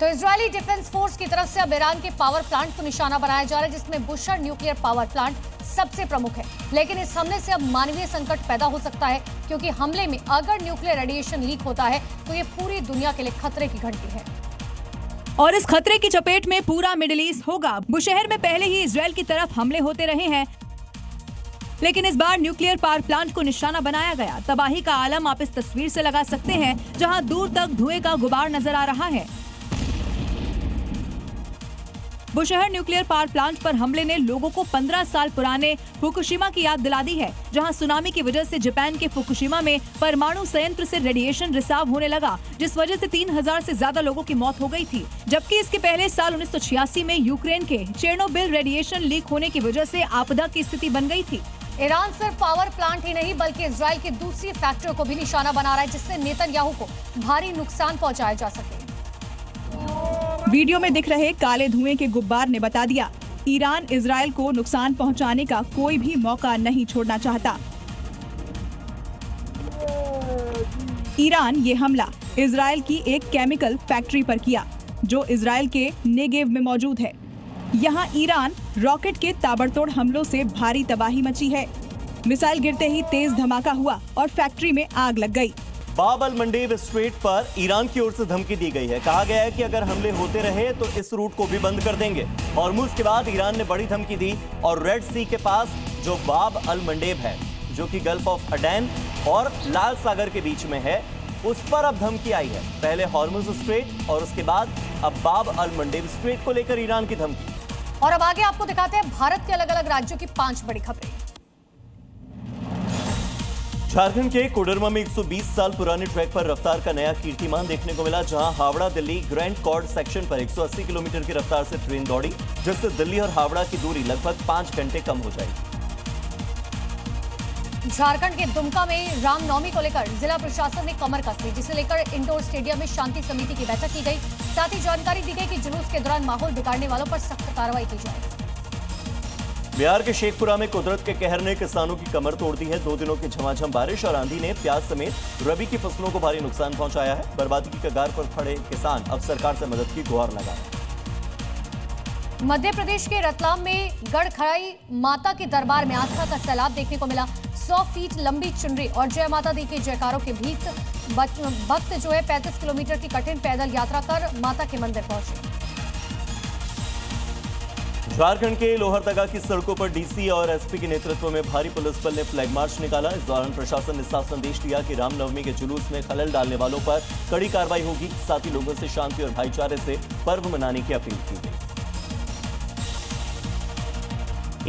तो Israeli defence force की तरफ से अब ईरान के पावर प्लांट को निशाना बनाया जा रहा है, जिसमें बुशर न्यूक्लियर पावर प्लांट सबसे प्रमुख है। लेकिन इस हमले से अब मानवीय संकट पैदा हो सकता है, क्योंकि हमले में अगर न्यूक्लियर रेडिएशन लीक होता है तो ये पूरी दुनिया के लिए खतरे की घंटी है। और इस खतरे की चपेट में पूरा मिडिल ईस्ट होगा। बुशहर में पहले ही इजरायल की तरफ हमले होते रहे हैं, लेकिन इस बार न्यूक्लियर पावर प्लांट को निशाना बनाया गया। तबाही का आलम आप इस तस्वीर से लगा सकते हैं, जहां दूर तक धुएं का गुबार नजर आ रहा है। बुशहर न्यूक्लियर पावर प्लांट पर हमले ने लोगों को 15 साल पुराने फुकुशिमा की याद दिला दी है, जहां सुनामी की वजह से जापान के फुकुशिमा में परमाणु संयंत्र से रेडिएशन रिसाव होने लगा, जिस वजह से 3000 से ज्यादा लोगों की मौत हो गई थी। जबकि इसके पहले साल 1986 में यूक्रेन के चेर्नोबिल रेडिएशन लीक होने की वजह से आपदा की स्थिति बन गई थी। ईरान सिर्फ पावर प्लांट ही नहीं बल्कि इजराइल की दूसरी फैक्ट्रियों को भी निशाना बना रहा है, जिससे नेतन्याहू को भारी नुकसान पहुंचाया जा सके। वीडियो में दिख रहे काले धुएं के गुब्बार ने बता दिया, ईरान इजराइल को नुकसान पहुंचाने का कोई भी मौका नहीं छोड़ना चाहता। ईरान ये हमला इजराइल की एक केमिकल फैक्ट्री पर किया, जो इजराइल के नेगेव में मौजूद है। यहाँ ईरान रॉकेट के ताबड़तोड़ हमलों से भारी तबाही मची है। मिसाइल गिरते ही तेज धमाका हुआ और फैक्ट्री में आग लग गई। बाब अल मंडेब स्ट्रेट पर ईरान की ओर से धमकी दी गई है। कहा गया है कि अगर हमले होते रहे तो इस रूट को भी बंद कर देंगे। हॉर्मुज के बाद ईरान ने बड़ी धमकी दी और रेड सी के पास जो बाब अल मंडेब है, जो कि गल्फ ऑफ अडेन और लाल सागर के बीच में है, उस पर अब धमकी आई है। पहले हॉर्मुज स्ट्रेट और उसके बाद अब बाब अल मंडेब स्ट्रेट को लेकर ईरान की धमकी। और अब आगे आपको दिखाते हैं भारत के अलग अलग राज्यों की 5 बड़ी खबरें। झारखंड के कोडरमा में 120 साल पुराने ट्रैक पर रफ्तार का नया कीर्तिमान देखने को मिला, जहां Howrah Delhi grand chord section पर 180 किलोमीटर की रफ्तार से ट्रेन दौड़ी, जिससे दिल्ली और हावड़ा की दूरी लगभग 5 घंटे कम हो जाएगी। झारखंड के दुमका में रामनवमी को लेकर जिला प्रशासन ने कमर कस ली, जिसे लेकर इंडोर स्टेडियम में शांति समिति की बैठक की गई। साथ ही जानकारी दी गई कि जुलूस के दौरान माहौल बिगाड़ने वालों पर सख्त कार्रवाई की जाए। बिहार के शेखपुरा में कुदरत के कहर ने किसानों की कमर तोड़ दी है। 2 दिनों की झमाझम बारिश और आंधी ने प्याज समेत रबी की फसलों को भारी नुकसान पहुंचाया है। बर्बादी की कगार पर खड़े किसान अब सरकार से मदद की गुहार लगा रहे हैं। मध्य प्रदेश के रतलाम में गढ़खड़ाई माता के दरबार में आस्था का सैलाब देखने को मिला। 100 फीट लंबी चुनरी और जय माता दी के जयकारों के बीच भक्त जो है 35 किलोमीटर की कठिन पैदल यात्रा कर माता के मंदिर पहुंचे। झारखंड के लोहरदगा की सड़कों पर डीसी और एसपी के नेतृत्व में भारी पुलिस बल ने फ्लैग मार्च निकाला। इस दौरान प्रशासन ने साफ संदेश दिया कि रामनवमी के जुलूस में खलल डालने वालों पर कड़ी कार्रवाई होगी। साथ ही लोगों से शांति और भाईचारे से पर्व मनाने की अपील की गई।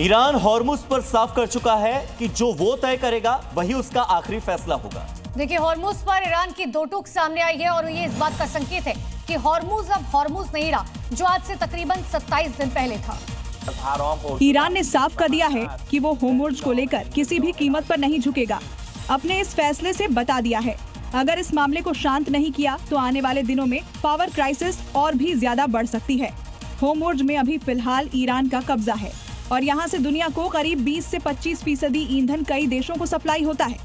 ईरान हॉर्मुज पर साफ कर चुका है कि जो वो तय करेगा वही उसका आखिरी फैसला होगा। देखिए, हॉर्मुज पर ईरान की दो टूक सामने आई है और ये इस बात का संकेत है कि हॉर्मुज अब हॉर्मुज नहीं रहा, जो आज से तकरीबन 27 दिन पहले था। ईरान ने साफ कर दिया है कि वो होर्मुज को लेकर किसी भी कीमत पर नहीं झुकेगा। अपने इस फैसले से बता दिया है, अगर इस मामले को शांत नहीं किया तो आने वाले दिनों में पावर क्राइसिस और भी ज्यादा बढ़ सकती है। होर्मुज में अभी फिलहाल ईरान का कब्जा है और यहाँ से दुनिया को करीब 20 से 25% ईंधन कई देशों को सप्लाई होता है।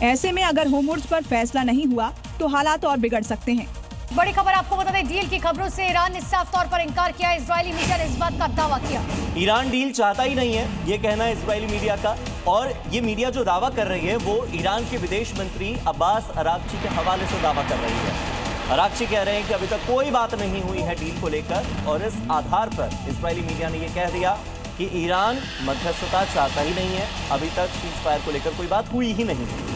ऐसे में अगर होर्मुज पर फैसला नहीं हुआ तो हालात और बिगड़ सकते हैं। बड़ी खबर आपको बता दें, डील की खबरों से ईरान ने साफ तौर पर इनकार किया। इजरायली मीडिया ने इस बात का दावा किया। ईरान डील चाहता ही नहीं है, ये कहना है इजरायली मीडिया का। और ये मीडिया जो दावा कर रही है वो ईरान के विदेश मंत्री अब्बास अराक्ची के हवाले से दावा कर रही है। अराक्ची कह रहे हैं कि अभी तक कोई बात नहीं हुई है डील को लेकर, और इस आधार पर इजरायली मीडिया ने यह कह दिया कि ईरान मध्यस्थता चाहता ही नहीं है। अभी तक सीज फायर को लेकर कोई बात हुई ही नहीं है।